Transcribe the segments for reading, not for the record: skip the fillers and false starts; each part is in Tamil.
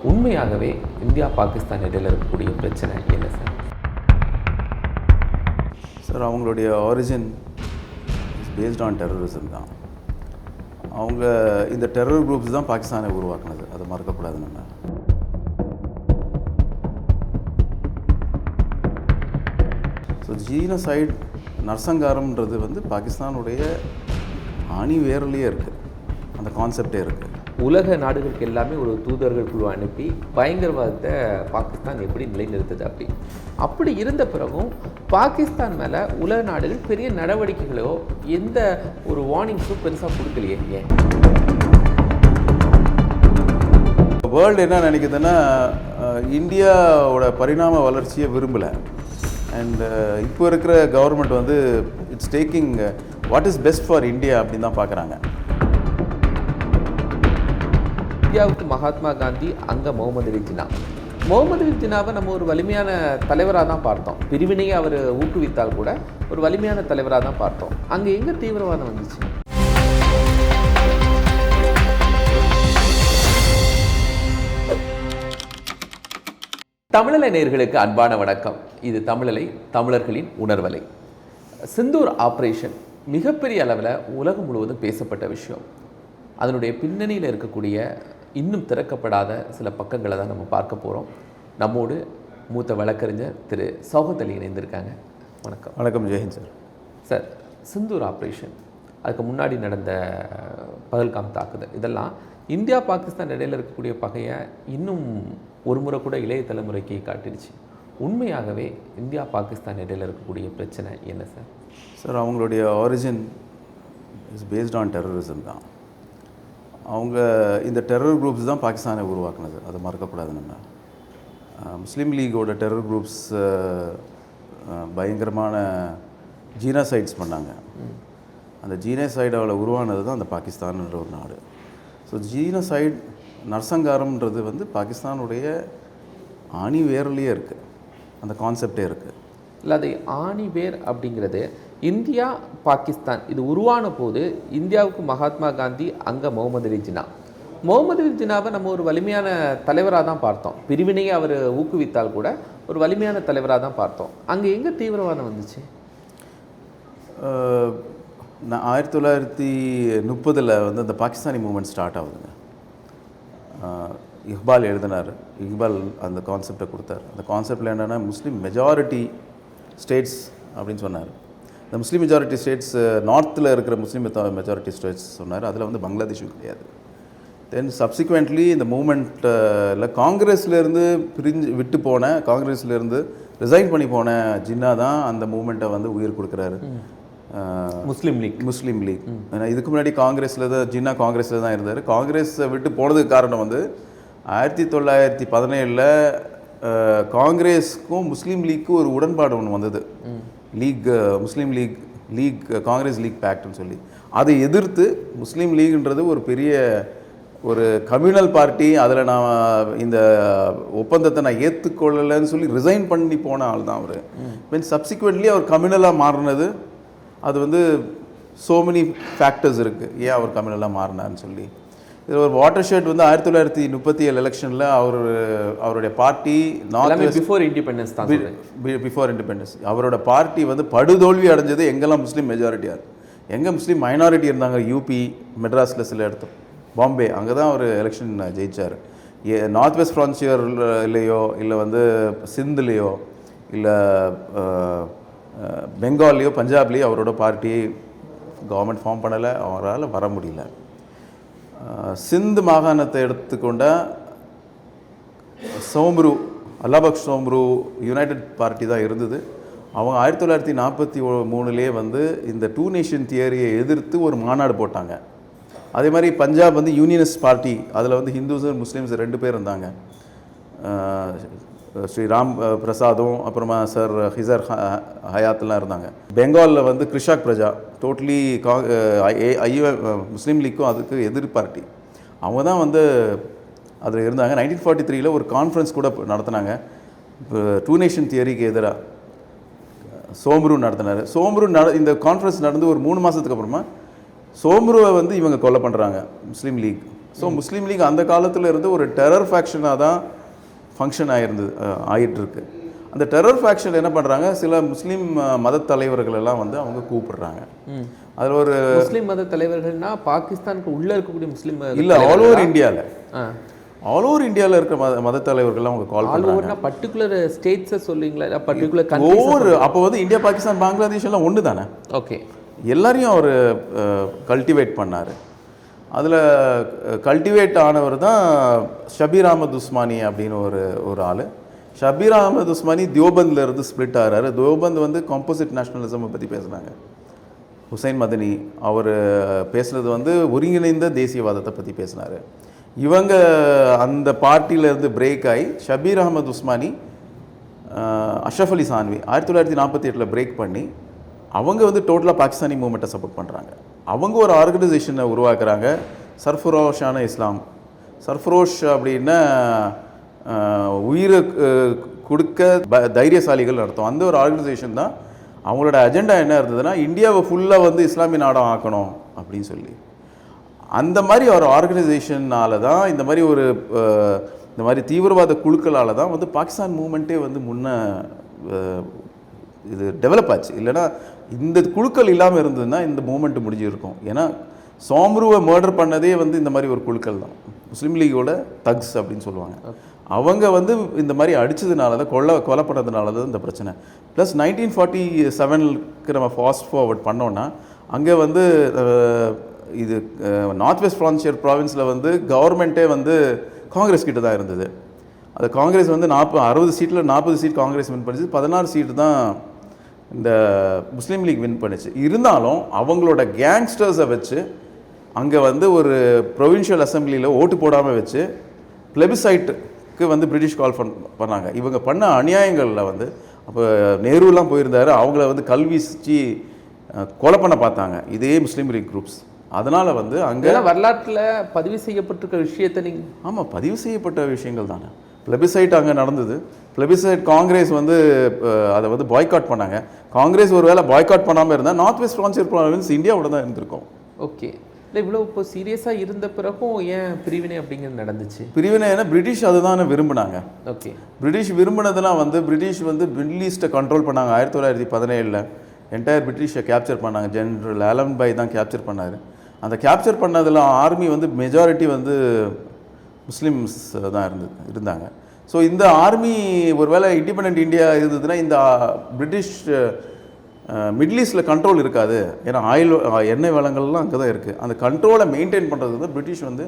உண்மையாகவே இந்தியா பாகிஸ்தான் இடையில் இருக்கக்கூடிய பிரச்சனை என்ன சார்? சார், அவங்களுடைய origin is based on terrorism தான். அவங்க இந்த டெரர் குரூப்ஸ் தான் பாகிஸ்தானை உருவாக்குனது, அதை மறக்கக்கூடாது. நம்ம ஜீனசைட் நரசங்காரம்ன்றது பாகிஸ்தானுடைய ஆணி வேர்லேயே இருக்குது, அந்த கான்செப்டே இருக்குது. உலக நாடுகளுக்கு எல்லாமே ஒரு தூதர்கள் குழு அனுப்பி பயங்கரவாதத்தை பாகிஸ்தான் எப்படி நிலைநிறுத்துது அப்படி இருந்த பிறகும் பாகிஸ்தான் மேலே உலக நாடுகள் பெரிய நடவடிக்கைகளோ எந்த ஒரு வார்னிங்ஸும் பெருசாக கொடுக்கலையே. ஏன் வேர்ல்டு என்ன நினைக்குதுன்னா, இந்தியாவோட பரிணாம வளர்ச்சியை விரும்பலை. அண்ட் இப்போ இருக்கிற government it's taking what is best for India அப்படின்னு தான் பார்க்குறாங்க. இந்தியாவுக்கு மகாத்மா காந்தி, அங்கே முகமது அலி ஜின்னா. முகமது அலி ஜின்னாவை நம்ம ஒரு வலிமையான தலைவராக தான் பார்த்தோம். பிரிவினையை அவர் ஊக்குவித்தால் கூட ஒரு வலிமையான தலைவராக தான் பார்த்தோம். அங்கே எங்கே தீவிரவாதம் வந்துச்சு? தமிழலை நேயர்களுக்கு அன்பான வணக்கம். இது தமிழலை, தமிழர்களின் உணர்வலை. சிந்தூர் ஆப்ரேஷன் மிகப்பெரிய அளவில் உலகம் முழுவதும் பேசப்பட்ட விஷயம். அதனுடைய பின்னணியில் இருக்கக்கூடிய இன்னும் திறக்கப்படாத சில பக்கங்களை தான் நம்ம பார்க்க போகிறோம். நம்மோடு மூத்த வழக்கறிஞர் திரு சௌகத் அலி இணைந்திருக்காங்க. வணக்கம். வணக்கம். Jai Hind sir. Sir, Sindoor operation, அதுக்கு முன்னாடி நடந்த பகல்காம் தாக்குதல், இதெல்லாம் இந்தியா பாகிஸ்தான் இடையில் இருக்கக்கூடிய பகையை இன்னும் ஒரு முறை கூட இளைய தலைமுறைக்கு காட்டிடுச்சு. உண்மையாகவே இந்தியா பாகிஸ்தான் இடையில் இருக்கக்கூடிய பிரச்சனை என்ன சார்? சார், அவங்களுடைய origin is based on terrorism தான். அவங்க இந்த டெரர் குரூப்ஸ் தான் பாகிஸ்தானை உருவாக்குனது, அதை மறக்கக்கூடாது. நம்ம முஸ்லீம் லீகோட டெரர் குரூப்ஸ் பயங்கரமான ஜீனசைட்ஸ் பண்ணாங்க. அந்த ஜீனசைடோட உருவானது தான் அந்த பாகிஸ்தான்ன்ற ஒரு நாடு. ஸோ ஜீனசைட் நரசங்காரம்ன்றது பாகிஸ்தானுடைய ஆணி வேர்லேயே இருக்குது, அந்த கான்செப்டே இருக்குது. இல்லை, அது ஆணி வேர் அப்படிங்கிறது இந்தியா பாகிஸ்தான் இது உருவான போது இந்தியாவுக்கு மகாத்மா காந்தி, அங்கே முகமது அலி ஜின்னா. முகமது அலி ஜின்னாவை நம்ம ஒரு வலிமையான தலைவராக தான் பார்த்தோம். பிரிவினையை அவர் ஊக்குவித்தால் கூட ஒரு வலிமையான தலைவராக தான் பார்த்தோம். அங்கே எங்கே தீவிரவாதம் வந்துச்சு? 1930 அந்த பாகிஸ்தானி மூமெண்ட் ஸ்டார்ட் ஆகுதுங்க. இக்பால் எழுதினார். இக்பால் அந்த கான்செப்டை கொடுத்தார். அந்த கான்செப்டில் என்னென்னா, முஸ்லீம் மெஜாரிட்டி ஸ்டேட்ஸ் அப்படின்னு சொன்னார். இந்த முஸ்லீம் மெஜாரிட்டி ஸ்டேட்ஸ் நார்த்தில் இருக்கிற முஸ்லீம் மெஜாரிட்டி ஸ்டேட்ஸ் சொன்னார். அதில் பங்களாதேஷும் கிடையாது. தென் சப்சிக்வெண்ட்லி இந்த மூமெண்ட்டில் காங்கிரஸ்லேருந்து விட்டு போன, காங்கிரஸ்லேருந்து ரிசைன் பண்ணி போன ஜின்னா தான் அந்த மூமெண்ட்டை உயிர் கொடுக்குறாரு. முஸ்லீம் லீக். ஏன்னா இதுக்கு முன்னாடி காங்கிரஸில் தான், ஜின்னா காங்கிரஸில் தான் இருந்தார். காங்கிரஸை விட்டு போனதுக்கு காரணம் 1917 காங்கிரஸுக்கும் முஸ்லீம் லீக்கும் ஒரு உடன்பாடு ஒன்று வந்தது. முஸ்லீம் லீக் காங்கிரஸ் லீக் பேக்ட்னு சொல்லி அதை எதிர்த்து முஸ்லீம் லீக்ன்றது ஒரு பெரிய ஒரு கம்யூனல் பார்ட்டி. அதில் நான் இந்த ஒப்பந்தத்தை நான் ஏற்றுக்கொள்ளலைன்னு சொல்லி ரிசைன் பண்ணி போன ஆள் தான் அவர். மீன் சப்சிக்வெண்ட்லி அவர் கம்யூனலாக மாறினது. அது so many ஃபேக்டர்ஸ் இருக்குது ஏன் அவர் கம்யூனலாக மாறினார்னு சொல்லி. இதில் ஒரு வாட்டர் ஷெட் 1937 எலெக்ஷனில் அவருடைய பார்ட்டி பிஃபோர் இண்டிபெண்டன்ஸ் தான், பிஃபோர் இண்டிபெண்டன்ஸ் அவரோட பார்ட்டி படுதோல்வி அடைஞ்சது. எங்கெல்லாம் முஸ்லீம் மெஜாரிட்டியாக, எங்கே முஸ்லீம் மைனாரிட்டி இருந்தாங்க, யூபி, மெட்ராஸில் சில இடத்து, பாம்பே, அங்கே தான் அவர் எலெக்ஷன் ஜெயித்தார். நார்த் வெஸ்ட் ஃப்ரான்சியர்லேயோ இல்லை சிந்துலேயோ இல்லை பெங்கால்லையோ பஞ்சாப்லேயோ அவரோட பார்ட்டி கவர்மெண்ட் ஃபார்ம் பண்ணலை, அவரால் வர முடியல. சிந்து மாகாணத்தை எடுத்துக்கொண்டால் சோம்ரு, அல்லாபக்ஷ் சோம்ரு யுனைடெட் பார்ட்டி தான் இருந்தது. அவங்க 1943 இந்த 2 நேஷன் தியரியை எதிர்த்து ஒரு மாநாடு போட்டாங்க. அதே மாதிரி பஞ்சாப் யூனியனிஸ்ட் பார்ட்டி, அதில் ஹிந்துஸ் முஸ்லீம்ஸ் 2 பேர் இருந்தாங்க. ஸ்ரீ ராம் பிரசாதும் அப்புறமா சார் ஹிசர் ஹயாத்லாம் இருந்தாங்க. பெங்காலில் கிருஷாக் பிரஜா டோட்டலி முஸ்லீம் லீக்கும் அதுக்கு எதிர் பார்ட்டி. அவங்க தான் அதில் இருந்தாங்க. 1943 ஒரு கான்ஃபரன்ஸ் கூட நடத்தினாங்க 2 நேஷன் தியரிக்கு எதிராக. சோம்ரு நடத்தினார். இந்த கான்ஃபரன்ஸ் நடந்து ஒரு 3 மாதத்துக்கு அப்புறமா சோம்ருவை இவங்க கொலை பண்ணுறாங்க முஸ்லீம் லீக். ஸோ முஸ்லீம் லீக் அந்த காலத்தில் இருந்து ஒரு டெரர் ஃபேக்ஷனாக தான் ஃபங்க்ஷன் ஆகிட்டு இருக்கு. அந்த டெரர் ஃபேக்ஷன் என்ன பண்ணுறாங்க, சில முஸ்லீம் மத தலைவர்கள் எல்லாம் வந்து அவங்க கூப்பிடுறாங்க. அதில் ஒரு முஸ்லீம் மத தலைவர்கள்னா பாகிஸ்தானுக்கு உள்ளே இருக்கக்கூடிய முஸ்லீம் இல்லை, ஆல் ஓவர் இந்தியாவில் இருக்கிற மத தலைவர்கள்லாம் அவங்க கால் பண்ணுறாங்க. பர்டிகுலர் ஸ்டேட்ஸை சொல்லுவீங்களா, பர்டிகுலர் ஒவ்வொரு அப்போ வந்து இந்தியா, பாகிஸ்தான், பங்களாதேஷ் எல்லாம் ஒன்று தானே. ஓகே, எல்லாரையும் அவர் கல்டிவேட் பண்ணார். அதில் கல்டிவேட் ஆனவர் தான் ஷபீர் அஹமத் உஸ்மானி அப்படின்னு ஒரு ஆள். ஷபீர் அஹமத் உஸ்மானி தியோபந்தில் இருந்து ஸ்பிளிட் ஆகிறாரு. தியோபந்த் வந்து காம்போசிட் நேஷனலிசமை பற்றி பேசுனாங்க. ஹுசைன் மதனி அவர் பேசுனது வந்து ஒருங்கிணைந்த தேசியவாதத்தை பற்றி பேசினார். இவங்க அந்த பார்ட்டியிலேருந்து பிரேக் ஆகி ஷபீர் அஹமத் உஸ்மானி அஷ்ரஃப் அலி சான்வி 1948 பிரேக் பண்ணி அவங்க வந்து டோட்டலாக பாகிஸ்தானி மூமெண்ட்டை சப்போர்ட் பண்ணுறாங்க. அவங்க ஒரு ஆர்கனைசேஷனை உருவாக்குறாங்க, சர்ஃபரோஷான இஸ்லாம். சர்ஃபரோஷ் அப்படின்னா உயிரை கொடுக்க தைரியசாலிகள் நடத்தும். அந்த ஒரு ஆர்கனைசேஷன் தான். அவங்களோட அஜெண்டா என்ன இருந்ததுன்னா, இந்தியாவை ஃபுல்லாக வந்து இஸ்லாமிய நாடாக ஆக்கணும் அப்படின்னு சொல்லி. அந்த மாதிரி ஒரு ஆர்கனைசேஷனால் தான் இந்த மாதிரி தீவிரவாத குழுக்களால் தான் வந்து பாகிஸ்தான் மூமெண்ட்டே வந்து இது டெவலப் ஆச்சு. இல்லைனா இந்த குழுக்கள் இல்லாமல் இருந்ததுன்னா இந்த மூமெண்ட் முடிஞ்சிருக்கும். ஏன்னா சோம்ருவை மர்டர் பண்ணதே வந்து இந்த மாதிரி ஒரு குழுக்கள் தான், முஸ்லீம் லீகோட தக்ஸ் அப்படின்னு சொல்லுவாங்க. அவங்க வந்து இந்த மாதிரி அடித்ததுனால தான், கொலை பண்ணதுனால தான் இந்த பிரச்சனை. ப்ளஸ் 1947க்கு நம்ம ஃபாஸ்ட் ஃபார்வர்ட் பண்ணோன்னா, அங்கே வந்து இது நார்த் வெஸ்ட் ஃப்ரான்சியர் ப்ராவின்ஸில் வந்து கவர்மெண்ட்டே வந்து காங்கிரஸ் கிட்ட தான் இருந்தது. அது காங்கிரஸ் வந்து 60 சீட்டில் 40 சீட் காங்கிரஸ் வின் பண்ணிச்சு, 16 சீட்டு தான் இந்த முஸ்லீம் லீக் வின் பண்ணிச்சு. இருந்தாலும் அவங்களோட கேங்ஸ்டர்ஸை வச்சு அங்கே வந்து ஒரு ப்ரொவின்ஷியல் அசம்பிளியில் ஓட்டு போடாமல் வச்சு பிளெபிசைட்டுக்கு வந்து பிரிட்டிஷ் கால் பண்ணாங்க. இவங்க பண்ண அநியாயங்களில் வந்து அப்போ நேருலாம் போயிருந்தார். அவங்கள வந்து கல்வீசி கொலை பண்ண பார்த்தாங்க இதே முஸ்லீம் லீக் குரூப்ஸ். அதனால் வந்து அங்கே வரலாற்றில் பதிவு செய்யப்பட்டிருக்க விஷயத்தை நீங்கள் ஆமாம், பதிவு செய்யப்பட்ட விஷயங்கள் தானே. பிளெபிசைட் அங்கே நடந்தது. பிளெபிசைட் காங்கிரஸ் வந்து அதை வந்து பாய்காட் பண்ணாங்க. காங்கிரஸ் ஒரு வேளை பாய்காட் பண்ணாமல் இருந்தால் நார்த் வெஸ்ட் ஃப்ரான்சியர் ப்ராவின்ஸ் இந்தியாவோட தான் இருந்திருக்கும். ஓகே, இல்லை இவ்வளோ இப்போ சீரியஸாக இருந்த பிறகும் ஏன் பிரிவினை அப்படிங்கிறது நடந்துச்சு? பிரிவினை ஏன்னா பிரிட்டிஷ் அதுதானே விரும்பினாங்க. ஓகே, பிரிட்டிஷ் விரும்பினதெல்லாம் வந்து பிரிட்டிஷ் வந்து மிடில் ஈஸ்ட்டை கண்ட்ரோல் பண்ணாங்க. 1917 என்டையர் பிரிட்டிஷை கேப்சர் பண்ணாங்க. ஜென்ரல் ஆலன்பை தான் கேப்சர் பண்ணார். அந்த கேப்சர் பண்ணதில் ஆர்மி வந்து மெஜாரிட்டி வந்து முஸ்லீம்ஸ் தான் இருந்தாங்க. ஸோ இந்த ஆர்மி ஒருவேளை இண்டிபெண்ட் இந்தியா இருந்ததுன்னா இந்த பிரிட்டிஷ் மிடில் ஈஸ்டில் கண்ட்ரோல் இருக்காது. ஏன்னா எண்ணெய் வளங்கள்லாம் அங்கே தான் இருக்குது. அந்த கண்ட்ரோலை மெயின்டைன் பண்ணுறது வந்து பிரிட்டிஷ் வந்து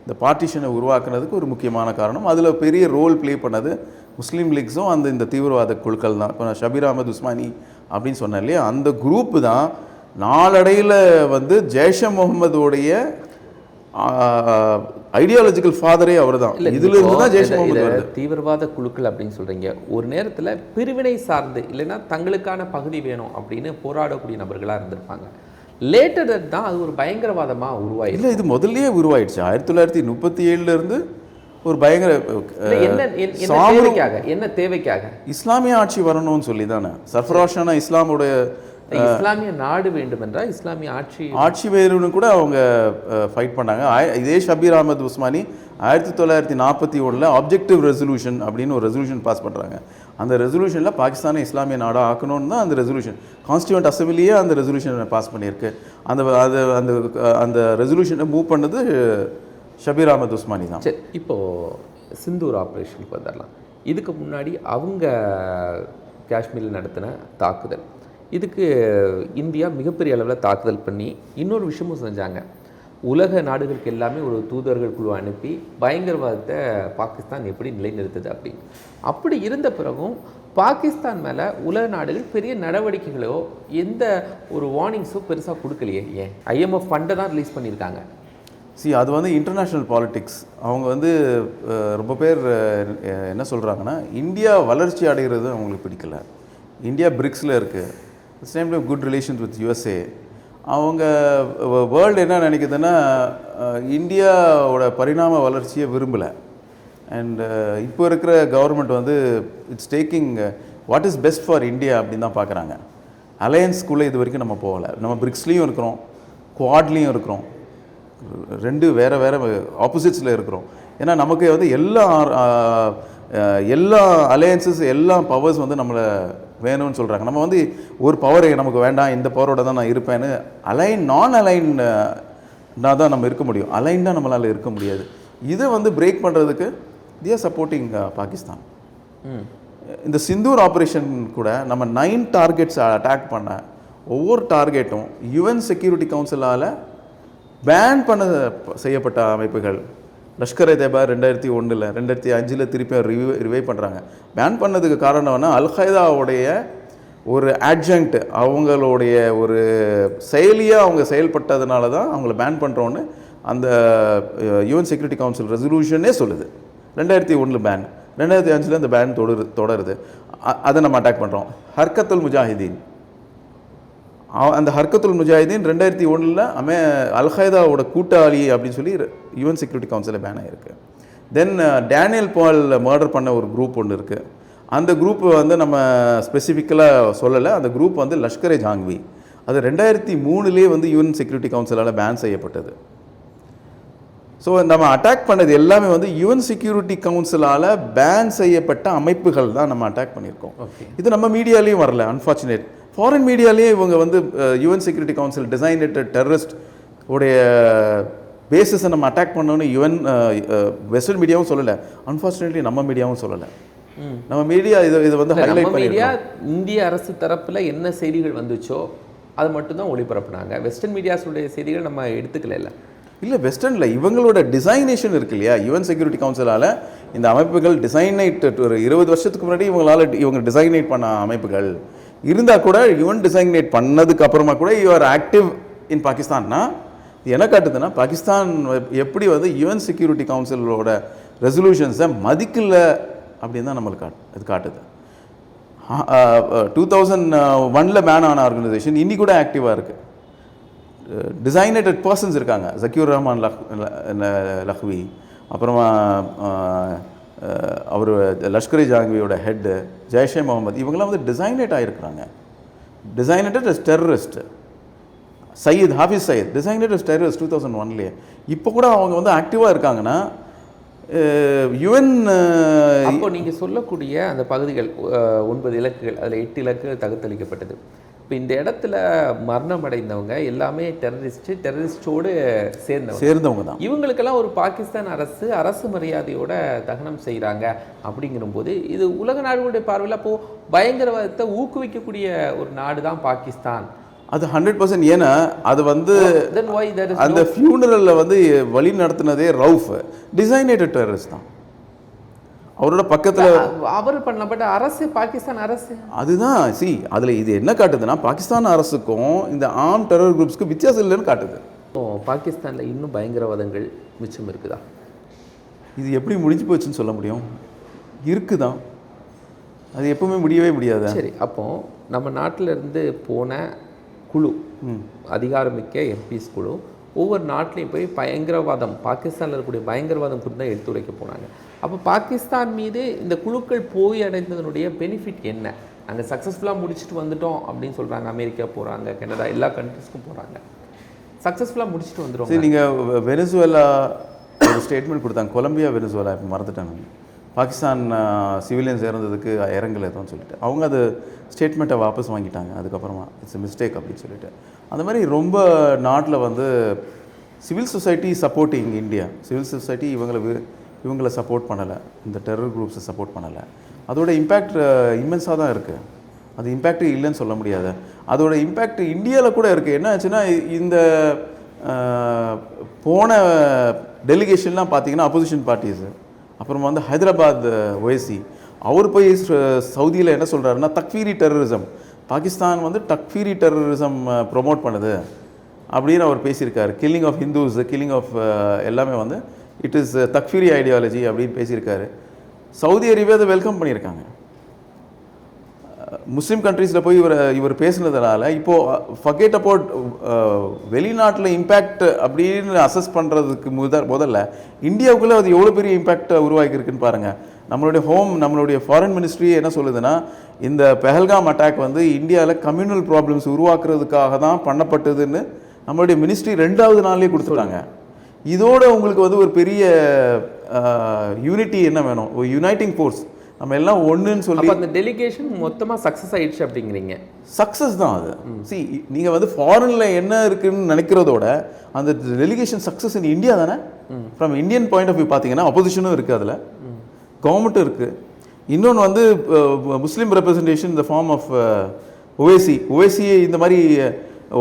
இந்த பார்ட்டிஷனை உருவாக்குனதுக்கு ஒரு முக்கியமான காரணம். அதில் பெரிய ரோல் ப்ளே பண்ணது முஸ்லீம் லீக்ஸும் இந்த தீவிரவாத குழுக்கள் தான். இப்போ நான் ஷபீர் அஹமத் உஸ்மானி அப்படின்னு சொன்னேன் இல்லையா, அந்த குரூப்பு தான் நாளடைவில் வந்து ஜெய்ஷ் முகமதுடைய ஐடியாலஜிக்கல் ஃபாதரே அவர் தான். இதுல இருந்து தான் ஜெய்ஷ் முகமது வருது. தீவிரவாத குழுக்கள் அப்படின்னு சொல்றீங்க. ஒரு நேரத்தில் பிரிவினை சார்ந்து இல்லைன்னா தங்களுக்கான பகுதி வேணும் அப்படின்னு போராடக்கூடிய நபர்களாக இருந்திருப்பாங்க. லேட்டர் தான் அது ஒரு பயங்கரவாதமாக உருவாயிடுச்சு. இல்லை, இது முதல்லயே உருவாயிடுச்சு. 1937 இருந்து ஒரு பயங்கர என்ன தேவைக்காக இஸ்லாமிய ஆட்சி வரணும்னு சொல்லி தானே. சர்ஃபராஷான இஸ்லாமுடைய இஸ்லாமிய நாடு வேண்டும் என்றால் இஸ்லாமிய ஆட்சி வேணும்னு கூட அவங்க ஃபைட் பண்ணாங்க. இதே ஷபீர் அஹமத் உஸ்மானி 1941 ஆப்ஜெக்டிவ் ரெசல்யூஷன் அப்படின்னு ஒரு ரெசல்யூஷன் பாஸ் பண்ணுறாங்க. அந்த ரெசல்யூஷனில் பாகிஸ்தானை இஸ்லாமிய நாடாக ஆக்கணும்னு தான் அந்த ரெசல்யூஷன் கான்ஸ்டியூண்ட் அசம்பிளியே அந்த ரெசல்யூஷனை பாஸ் பண்ணியிருக்கு. அந்த ரெசல்யூஷனை மூவ் பண்ணது ஷபீர் அஹமத் உஸ்மானி தான். சரி, இப்போது சிந்தூர் ஆப்ரேஷனுக்கு வந்துடலாம். இதுக்கு முன்னாடி அவங்க காஷ்மீரில் நடத்தின தாக்குதல், இதுக்கு இந்தியா மிகப்பெரிய அளவில் தாக்குதல் பண்ணி இன்னொரு விஷயமும் செஞ்சாங்க. உலக நாடுகளுக்கு எல்லாமே ஒரு தூதர்கள் குழு அனுப்பி பயங்கரவாதத்தை பாகிஸ்தான் எப்படி நிலைநிறுத்துது அப்படின்னு. அப்படி இருந்த பிறகும் பாகிஸ்தான் மேலே உலக நாடுகள் பெரிய நடவடிக்கைகளோ எந்த ஒரு வார்னிங்ஸோ பெருசாக கொடுக்கலையே. ஏன்? IMF ஃபண்டை தான் ரிலீஸ் பண்ணியிருக்காங்க. அது வந்து இன்டர்நேஷ்னல் பாலிட்டிக்ஸ். அவங்க வந்து ரொம்ப பேர் என்ன சொல்கிறாங்கன்னா, இந்தியா வளர்ச்சி அடைகிறது அவங்களுக்கு பிடிக்கல. இந்தியா பிரிக்ஸில் இருக்குது, same time good relations with USA. அவங்க வேர்ல்டு என்ன நினைக்குதுன்னா, இந்தியாவோட பரிணாம வளர்ச்சியை விரும்பலை. அண்ட் இப்போ இருக்கிற கவர்மெண்ட் வந்து it's taking what is best for India அப்படின்னு தான் பார்க்குறாங்க. அலையன்ஸ்குள்ளே இது வரைக்கும் நம்ம போகலை. நம்ம பிரிக்ஸ்லேயும் இருக்கிறோம், குவாட்லேயும் இருக்கிறோம். ரெண்டு வேறு வேறு ஆப்போசிட்ஸில் இருக்கிறோம். ஏன்னா நமக்கு வந்து எல்லா அலையன்சஸ் எல்லா பவர்ஸ் வந்து நம்மளை வேணும்னு சொல்கிறாங்க. நம்ம வந்து ஒரு பவர் நமக்கு வேண்டாம், இந்த பவரோட தான் நான் இருப்பேன்னு நான் அலைன்னா தான் நம்ம இருக்க முடியும். அலைன்னா நம்மளால் இருக்க முடியாது. இதை வந்து பிரேக் பண்ணுறதுக்கு தி ஆர் சப்போர்ட்டிங் பாகிஸ்தான். இந்த சிந்தூர் ஆப்ரேஷன் கூட நம்ம 9 டார்கெட்ஸ் அட்டாக் பண்ண ஒவ்வொரு டார்கெட்டும் யுஎன் செக்யூரிட்டி கவுன்சிலால் பேன் செய்யப்பட்ட அமைப்புகள். லஷ்கர் தொய்பா 2001 2005 திருப்பி ரிவைவ் பண்ணுறாங்க. பேன் பண்ணதுக்கு காரணம்னா அல்கைதாவுடைய ஒரு ஆட்ஜங்க்ட், அவங்களுடைய ஒரு செயலியாக அவங்க செயல்பட்டதுனால தான் அவங்கள பேன் பண்ணுறோன்னு அந்த யுஎன் செக்யூரிட்டி கவுன்சில் ரெசல்யூஷனே சொல்லுது. 2001 பேன், 2005 அந்த பேன் தொடருது. அதை நம்ம அட்டாக் பண்ணுறோம். ஹர்கத்துல் முஜாஹிதீன், அந்த ஹர்கத்துல் முஜாஹிதீன் 2001 அல்கைதாவோட கூட்டாளி அப்படின்னு சொல்லி யுஎன் செக்யூரிட்டி கவுன்சிலில் பேன் ஆகிருக்கு. தென் டேனியல் பால் மர்டர் பண்ண ஒரு குரூப் ஒன்று இருக்குது. அந்த குரூப் வந்து நம்ம ஸ்பெசிஃபிக்கலாக சொல்லலை. அந்த குரூப் வந்து லஷ்கர் ஜாங்வி. அது 2003 வந்து யுஎன் செக்யூரிட்டி கவுன்சிலால் பேன் செய்யப்பட்டது. ஸோ நம்ம அட்டாக் பண்ணது எல்லாமே வந்து யுஎன் செக்யூரிட்டி கவுன்சிலால் பேன் செய்யப்பட்ட அமைப்புகள் தான் நம்ம அட்டாக் பண்ணியிருக்கோம். இது நம்ம மீடியாலேயும் வரல. அன்ஃபார்ச்சுனேட் ஃபாரின் மீடியாலேயே இவங்க வந்து யுஎன் செக்யூரிட்டி கவுன்சில் டெசைனேட்டட் டெரரிஸ்ட் உடைய பேசிஸை நம்ம அட்டாக் பண்ணோன்னு யுஎன் வெஸ்டர்ன் மீடியாவும் சொல்லலை. அன்ஃபார்ச்சுனேட்லி நம்ம மீடியாவும் சொல்லலை. நம்ம மீடியா இதை வந்து ஹைலைட் பண்ணியிருக்கோம். இந்திய அரசு தரப்பில் என்ன செய்திகள் வந்துச்சோ அது மட்டும்தான் ஒளிபரப்புனாங்க. வெஸ்டர்ன் மீடியாஸுடைய செய்திகள் நம்ம எடுத்துக்கல. இல்லை, வெஸ்டர்னில் இவங்களோட டிசைனேஷன் இருக்கு இல்லையா, யுஎன் செக்யூரிட்டி கவுன்சிலால் இந்த அமைப்புகள் டிசைனேட் ஒரு 20 வருஷத்துக்கு முன்னாடி இவங்க டிசைனேட் பண்ண அமைப்புகள் இருந்தால் கூட யுஎன் டிசைனேட் பண்ணதுக்கு அப்புறமா கூட யூஆர் ஆக்டிவ் இன் பாகிஸ்தான்னா என்ன காட்டுதுன்னா, பாகிஸ்தான் எப்படி வந்து யுஎன் செக்யூரிட்டி கவுன்சிலோட ரெசல்யூஷன்ஸை மதிக்கல அப்படின்னு தான் நம்மளுக்கு இது காட்டுது. 2001 பேன் ஆன ஆர்கனைசேஷன் இன்னி கூட ஆக்டிவாக இருக்குது. டிசைனேட்டட் பர்சன்ஸ் இருக்காங்க. ஜக்கீர் ரஹ்மான் லஹ்வி, அப்புறமா அவர் லஷ்கர் ஜாங்வியோட ஹெட்டு ஜெய்ஷே முகமது, இவங்கெல்லாம் வந்து டிசைனேட் ஆகிருக்கிறாங்க. Designated as terrorist. Hafiz Saeed designated as terrorist 2001. இப்போ கூட அவங்க வந்து ஆக்டிவாக இருக்காங்கன்னா யுஎன். அப்போ நீங்கள் சொல்லக்கூடிய அந்த பகுதிகள் 9 இலக்குகள், அதில் 8 இலக்குகள் தகுத்தளிக்கப்பட்டது. இப்போ இந்த இடத்துல மரணம் அடைந்தவங்க எல்லாமே டெரரிஸ்டோடு சேர்ந்தவங்க தான். இவங்களுக்கெல்லாம் ஒரு பாகிஸ்தான் அரசு மரியாதையோட தகனம் செய்கிறாங்க. அப்படிங்கிறபோது இது உலக நாடுகளுடைய பார்வையில் அப்போது பயங்கரவாதத்தை ஊக்குவிக்கக்கூடிய ஒரு நாடு தான் பாகிஸ்தான். அது 100%. ஏன்னா அது வந்து அந்த ஃபியூனரலில் வந்து வழி நடத்தினதே ரவுஃப் டிசைனேட்டட் டெரரிஸ்ட் தான். அவரோட பக்கத்தில் அவர் பண்ணப்பட்ட அரசு பாகிஸ்தான் அரசு. அதுதான் அதில் இது என்ன காட்டுதுன்னா, பாகிஸ்தான் அரசுக்கும் இந்த ஆர்ம் டெரர் குரூப்ஸ்க்கு வித்தியாசம் இல்லைன்னு காட்டுது. பாகிஸ்தானில் இன்னும் பயங்கரவாதங்கள் மிச்சம் இருக்குதா? இது எப்படி முடிஞ்சு போச்சுன்னு சொல்ல முடியும்? இருக்குதான், அது எப்பவுமே முடியவே முடியாது. சரி, அப்போ நம்ம நாட்டில் இருந்து போன குழு, அதிகாரமிக்க எம்பிஸ் குழு ஒவ்வொரு நாட்டிலையும் போய் பயங்கரவாதம், பாகிஸ்தானில் இருக்கக்கூடிய பயங்கரவாதம் குறித்து தான் எடுத்துரைக்க போனாங்க. அப்போ பாகிஸ்தான் மீது இந்த குழுக்கள் போய் அடைந்ததனுடைய பெனிஃபிட் என்ன? அங்கே சக்ஸஸ்ஃபுல்லாக முடிச்சுட்டு வந்துட்டோம் அப்படின்னு சொல்கிறாங்க. அமெரிக்கா போகிறாங்க, கனடா, எல்லா கண்ட்ரிஸ்க்கும் போகிறாங்க. சக்ஸஸ்ஃபுல்லாக முடிச்சுட்டு வந்துடும். சரி, நீங்கள் வெனிசுவேலா ஒரு ஸ்டேட்மெண்ட் கொடுத்தாங்க, கொலம்பியா வெனிசுவேலா, இப்போ மறந்துட்டாங்க. பாகிஸ்தான் சிவிலியன்ஸ் இறந்ததுக்கு இறங்கலை எதுவும் சொல்லிட்டு அவங்க அது ஸ்டேட்மெண்ட்டை வாபஸ் வாங்கிட்டாங்க. அதுக்கப்புறமா இட்ஸ் மிஸ்டேக் அப்படின்னு சொல்லிட்டு அந்த மாதிரி ரொம்ப நாட்டில் வந்து civil society supporting India. Civil society இவங்களை சப்போர்ட் பண்ணலை, இந்த டெரர் குரூப்ஸை சப்போர்ட் பண்ணலை. அதோட இம்பேக்ட் இம்மென்ஸாக தான் இருக்குது. அது இம்பேக்ட் இல்லைன்னு சொல்ல முடியாது. அதோட இம்பேக்ட் இந்தியாவில் கூட இருக்குது. என்ன ஆச்சுன்னா, இந்த போன டெலிகேஷன்லாம் பார்த்தீங்கன்னா அப்போசிஷன் பார்ட்டிஸு, அப்புறமா வந்து ஹைதராபாத் ஒய்சி, அவர் போய் சவுதியில் என்ன சொல்கிறாருன்னா, தக்ஃபீரி டெரரிசம், பாகிஸ்தான் வந்து தக்ஃபீரி டெரரிசம் ப்ரொமோட் பண்ணுது அப்படின்னு அவர் பேசியிருக்காரு. Killing of Hindus, killing of எல்லாமே வந்து இட் இஸ் தக்ஃபீரி ஐடியாலஜி அப்படின்னு பேசியிருக்காரு. சவுதி அரேபியா அதை வெல்கம் பண்ணியிருக்காங்க. முஸ்லீம் கண்ட்ரீஸில் போய் இவர் பேசுனதுனால இப்போது ஃபர்கெட் அபவுட் வெளிநாட்டில் இம்பேக்ட் அப்படின்னு அசஸ் பண்ணுறதுக்கு முதல்ல இந்தியாவுக்குள்ளே அது எவ்வளோ பெரிய இம்பேக்டை உருவாக்கியிருக்குன்னு பாருங்கள். நம்மளுடைய ஃபாரின் மினிஸ்ட்ரி என்ன சொல்லுதுன்னா, இந்த பெஹல்காம் அட்டாக் வந்து இந்தியாவில் கம்யூனல் ப்ராப்ளம்ஸ் உருவாக்குறதுக்காக தான் பண்ணப்பட்டதுன்னு நம்மளுடைய மினிஸ்ட்ரி 2வது நாள்லேயே கொடுத்துட்டாங்க. இதோட உங்களுக்கு வந்து ஒரு பெரிய யூனிட்டி என்ன வேணும், ஒரு யுனைட்டிங் ஃபோர்ஸ், நம்ம எல்லாம் ஒன்றுன்னு சொல்லி. அப்போ அந்த டெலிகேஷன் மொத்தமாக சக்ஸஸ் ஆயிடுச்சு அப்படிங்கிறீங்க? சக்ஸஸ் தான் அது. சி, நீங்கள் வந்து ஃபாரினில் என்ன இருக்குன்னு நினைக்கிறதோட அந்த டெலிகேஷன் சக்ஸஸ் இன் இந்தியா தானே. From Indian point of view பார்த்தீங்கன்னா அப்போசிஷனும் இருக்குது, அதில் கவர்மெண்ட்டும் இருக்குது. இன்னொன்று வந்து முஸ்லீம் ரெப்ரசன்டேஷன் இந்த ஃபார்ம் ஆஃப் ஓவைசி இந்த மாதிரி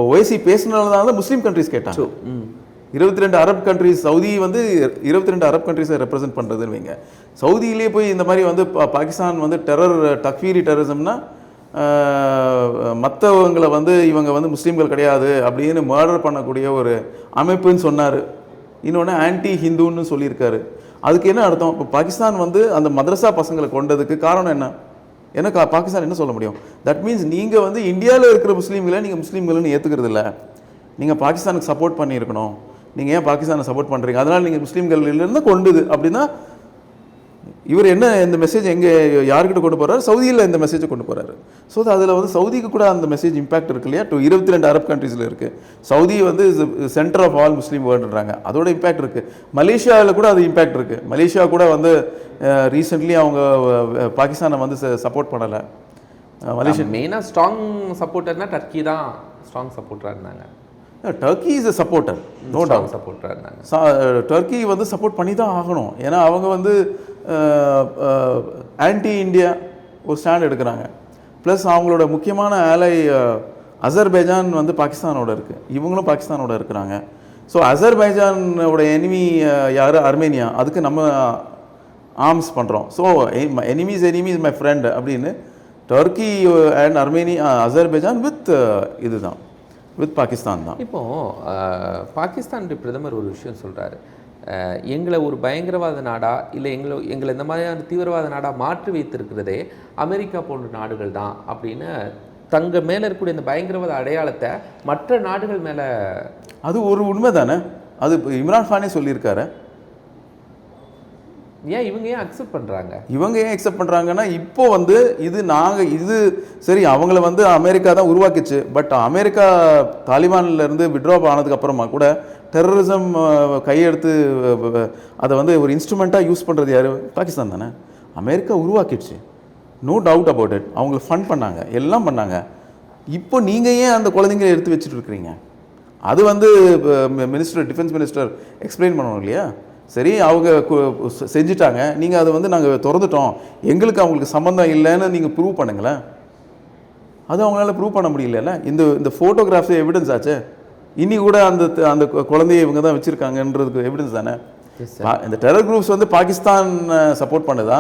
ஓவைசி பேசுனதுனால தான் முஸ்லீம் கண்ட்ரிஸ் கேட்டாங்க. 22 அரப் கண்ட்ரிஸ், சவுதி வந்து 22 அரப் கண்ட்ரிஸை ரெப்ரசென்ட் பண்ணுறதுன்னு வைங்க. சவுதியிலே போய் இந்த மாதிரி வந்து பாகிஸ்தான் வந்து தக்ஃபீரி டெரரிசம்னா மற்றவங்களை வந்து இவங்க வந்து முஸ்லீம்கள் கிடையாது அப்படின்னு மர்டர் பண்ணக்கூடிய ஒரு அமைப்புன்னு சொன்னார். இன்னொன்று ஆன்டி ஹிந்துன்னு சொல்லியிருக்காரு. அதுக்கு என்ன அர்த்தம்? இப்போ பாகிஸ்தான் வந்து அந்த மதரசா பசங்களை கொண்டதுக்கு காரணம் என்ன? எனக்கு பாகிஸ்தான் என்ன சொல்ல முடியும்? தட் மீன்ஸ் நீங்கள் வந்து இந்தியாவில் இருக்கிற முஸ்லீம்களை நீங்கள் முஸ்லீம்கள்னு ஏற்றுக்கிறது இல்லை, நீங்கள் பாகிஸ்தானுக்கு சப்போர்ட் பண்ணியிருக்கணும். நீங்கள் ஏன் பாகிஸ்தானை சப்போர்ட் பண்ணுறீங்க? அதனால் நீங்கள் முஸ்லீம்கள்லேருந்து கொண்டுது அப்படின்னா இவர் என்ன இந்த மெசேஜ் எங்கே யார்கிட்ட கொண்டு போகிறாரு? சவுதியில் இந்த மெசேஜை கொண்டு போகிறாரு. ஸோ அதில் வந்து சவுதிக்கு கூட அந்த மெசேஜ் இம்பாக்ட் இருக்கு இல்லையா? 22 அரப் கண்ட்ரீஸில் இருக்குது. சவுதி வந்து சென்டர் ஆஃப் ஆல் முஸ்லீம் வேர்ல்டுன்றாங்க, அதோட இம்பாக்ட் இருக்குது. மலேசியாவில் கூட அது இம்பாக்ட் இருக்குது. மலேசியா கூட வந்து ரீசெண்ட்லி அவங்க பாகிஸ்தானை வந்து சப்போர்ட் பண்ணலை. மலேசியா மெயினாக ஸ்ட்ராங் சப்போர்ட்டர்னா டர்க்கி தான் ஸ்ட்ராங் சப்போர்ட்டராக இருந்தாங்க. Turkey is a supporter, no doubt சப்போர்ட்டராக இருந்தாங்க. டர்க்கி வந்து சப்போர்ட் பண்ணி தான் ஆகணும். ஏன்னா அவங்க வந்து ஆன்டி இந்தியா ஒரு ஸ்டாண்ட் எடுக்கிறாங்க. ப்ளஸ் அவங்களோட முக்கியமான ஆலை அசர்பைஜான் வந்து பாகிஸ்தானோட இருக்குது, இவங்களும் பாகிஸ்தானோட இருக்கிறாங்க. ஸோ அசர்பைஜானோட எனிமி யார்? அர்மேனியா. அதுக்கு நம்ம ஆர்ம்ஸ் பண்ணுறோம். ஸோ எனிமீஸ் மை ஃப்ரெண்ட் அப்படின்னு டர்க்கி அண்ட் அசர்பைஜான் இதுதான் வித் பாகிஸ்தான் தான். இப்போது பாகிஸ்தானுடைய பிரதமர் ஒரு விஷயம் சொல்கிறாரு, எங்களை ஒரு பயங்கரவாத நாடா இல்லை எங்களை இந்த மாதிரியான தீவிரவாத நாடாக மாற்றி வைத்திருக்கிறதே அமெரிக்கா போன்ற நாடுகள் தான் அப்படின்னு தங்க மேலே இருக்கக்கூடிய இந்த பயங்கரவாத அடையாளத்தை மற்ற நாடுகள் மேலே. அது ஒரு உண்மை தானே, அது இம்ரான் கானே சொல்லியிருக்காரு. ஏன் இவங்க ஏன் அக்செப்ட் பண்ணுறாங்க? இவங்க ஏன் அக்செப்ட் பண்ணுறாங்கன்னா இப்போ வந்து இது சரி, அவங்கள வந்து அமெரிக்கா தான் உருவாக்கிச்சு. பட் அமெரிக்கா தாலிபான்லேருந்து விட்ரா ஆனதுக்கு அப்புறமா கூட டெரரிசம் கையெடுத்து அதை வந்து ஒரு இன்ஸ்ட்ருமெண்ட்டாக யூஸ் பண்ணுறது யார்? பாகிஸ்தான் தானே. அமெரிக்கா உருவாக்கிடுச்சு, நோ டவுட் அபவுட் இட். அவங்கள ஃபண்ட் பண்ணாங்க, எல்லாம் பண்ணாங்க. இப்போ நீங்கள் ஏன் அந்த குழந்தைங்களை எடுத்து வச்சுட்டு இருக்கிறீங்க? அது வந்து டிஃபென்ஸ் மினிஸ்டர் எக்ஸ்பிளைன் பண்ணணும் இல்லையா? சரி, அவங்க செஞ்சுட்டாங்க, நீங்கள் அதை வந்து நாங்கள் திறந்துட்டோம், எங்களுக்கு அவங்களுக்கு சம்மந்தம் இல்லைன்னு நீங்கள் ப்ரூவ் பண்ணுங்களேன். அது அவங்களால ப்ரூவ் பண்ண முடியல. இந்த ஃபோட்டோகிராஃபி எவிடன்ஸ் ஆச்சு. இனி கூட அந்த குழந்தையை இவங்க தான் வச்சுருக்காங்கன்றதுக்கு எவிடன்ஸ் தானே. இந்த டெரர் குரூப்ஸ் வந்து பாகிஸ்தான் சப்போர்ட் பண்ணுதா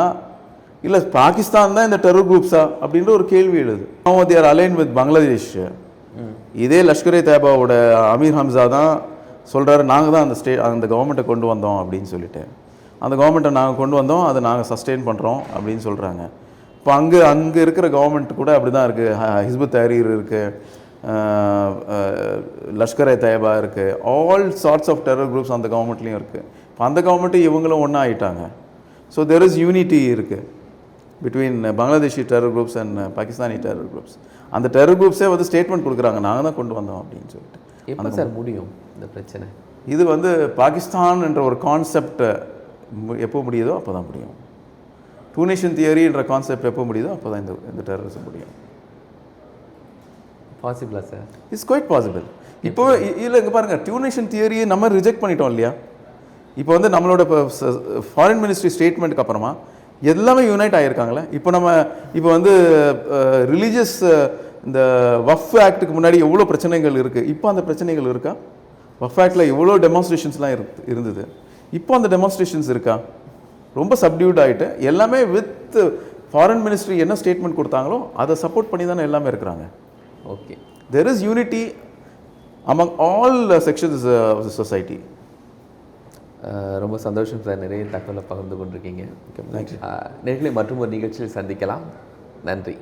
இல்லை பாகிஸ்தான் தான் இந்த டெரர் குரூப்ஸா அப்படின்ற ஒரு கேள்வி எழுது. They are align with Bangladesh. இதே லஷ்கர் தேபாவோட அமீர் ஹம்சா தான் சொல்கிறாரு, நாங்கள் தான் அந்த கவர்மெண்ட்டை கொண்டு வந்தோம் அப்படின்னு சொல்லிட்டு. அந்த கவர்மெண்ட்டை நாங்கள் கொண்டு வந்தோம், அதை நாங்கள் சஸ்டெயின் பண்ணுறோம் அப்படின்னு சொல்கிறாங்க. இப்போ அங்கே இருக்கிற கவர்மெண்ட் கூட அப்படி தான் இருக்குது. ஹிஸ்புத் தஹ்ரீர் இருக்குது, லஷ்கர் தய்யபா இருக்குது, all sorts of terror groups அந்த கவர்மெண்ட்லேயும் இருக்குது. இப்போ அந்த கவர்மெண்ட்டு இவங்களும் ஒன்றா ஆகிட்டாங்க. ஸோ தெர் இஸ் யூனிட்டி இருக்குது between Bangladeshi terror groups and Pakistani terror groups. அந்த டெரர் குரூப்ஸே வந்து ஸ்டேட்மெண்ட் கொடுக்குறாங்க, நாங்கள் தான் கொண்டு வந்தோம் அப்படின்னு சொல்லிட்டு. எப்போ சார் முடியும் இந்த பிரச்சனை? இது வந்து பாகிஸ்தான் என்ற ஒரு கான்செப்ட் எப்போ முடியுதோ அப்போ தான் முடியும். 2 நேஷன் தியரி என்ற கான்செப்ட் எப்போ முடியுதோ அப்போ தான் இந்த டெரரிசம் முடியும். பாசிபிளா சார்? It's quite possible. இப்போ இல்லை, இங்கே பாருங்கள், 2 நேஷன் தியரியை நம்ம ரிஜெக்ட் பண்ணிட்டோம் இல்லையா? இப்போ வந்து நம்மளோட ஃபாரின் மினிஸ்ட்ரி ஸ்டேட்மெண்ட்டுக்கு அப்புறமா எல்லாமே யுனைட் ஆகியிருக்காங்களே. இப்போ வந்து ரிலீஜியஸ் இந்த வஃப் ஆக்டுக்கு முன்னாடி எவ்வளோ பிரச்சனைகள் இருக்குது, இப்போ அந்த பிரச்சனைகள் இருக்கா? வஃப் ஆக்டில் எவ்வளோ டெமான்ஸ்ட்ரேஷன்ஸ்லாம் இருந்தது, இப்போ அந்த டெமான்ஸ்ட்ரேஷன்ஸ் இருக்கா? ரொம்ப சப்டியூட் ஆகிட்டு எல்லாமே வித் ஃபாரின் மினிஸ்ட்ரி என்ன ஸ்டேட்மெண்ட் கொடுத்தாங்களோ அதை சப்போர்ட் பண்ணி தானே எல்லாமே இருக்கிறாங்க. Okay, there is unity among all sections of the society. ரொம்ப சந்தோஷம் சார், நிறைய தகவலை பகிர்ந்து கொண்டிருக்கீங்க. நேர்களை மற்றும் ஒரு நிகழ்ச்சியில் சந்திக்கலாம். நன்றி.